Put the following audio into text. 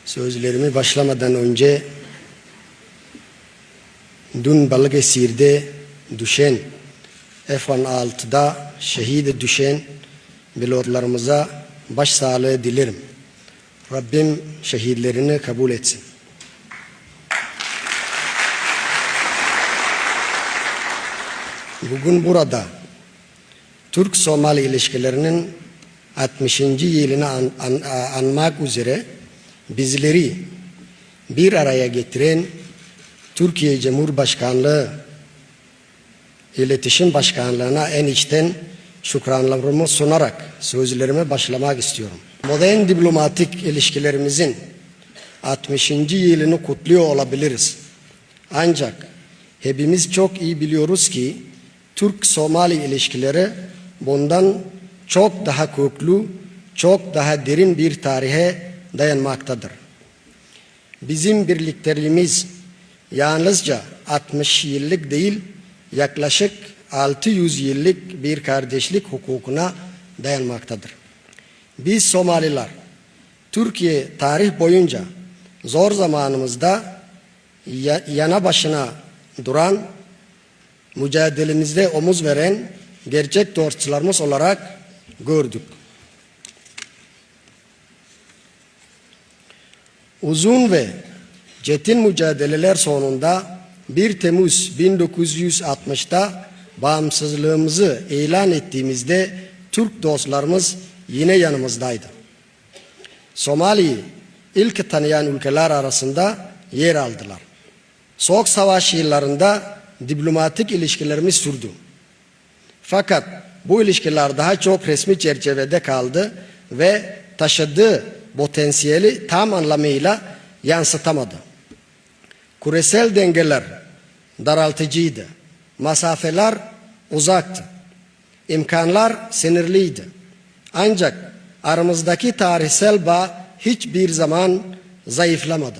Sözlerimi başlamadan önce dün Balıkesir'de düşen F-16'da şehit düşen pilotlarımıza başsağlığı dilerim. Rabbim şehitlerini kabul etsin. Bugün burada Türk-Somali ilişkilerinin 60. yılını anmak üzere bizleri bir araya getiren Türkiye Cumhurbaşkanlığı İletişim Başkanlığı'na en içten şükranlarımı sunarak sözlerime başlamak istiyorum. Modern diplomatik ilişkilerimizin 60. yılını kutluyor olabiliriz. Ancak hepimiz çok iyi biliyoruz ki Türk-Somali ilişkileri bundan çok daha köklü, çok daha derin bir tarihe dayanmaktadır. Bizim birlikteliğimiz yalnızca 60 yıllık değil, yaklaşık 600 yıllık bir kardeşlik hukukuna dayanmaktadır. Biz Somaliler, Türkiye tarih boyunca zor zamanımızda yana başına duran, mücadelemizde omuz veren gerçek dostlarımız olarak gördük. Uzun ve çetin mücadeleler sonunda 1 Temmuz 1960'da bağımsızlığımızı ilan ettiğimizde Türk dostlarımız yine yanımızdaydı. Somali'yi ilk tanıyan ülkeler arasında yer aldılar. Soğuk Savaş yıllarında diplomatik ilişkilerimiz sürdü. Fakat bu ilişkiler daha çok resmi çerçevede kaldı ve taşıdığı potansiyeli tam anlamıyla yansıtamadı. Küresel dengeler daraltıcıydı. Mesafeler uzaktı. İmkanlar sınırlıydı. Ancak aramızdaki tarihsel bağ hiçbir zaman zayıflamadı.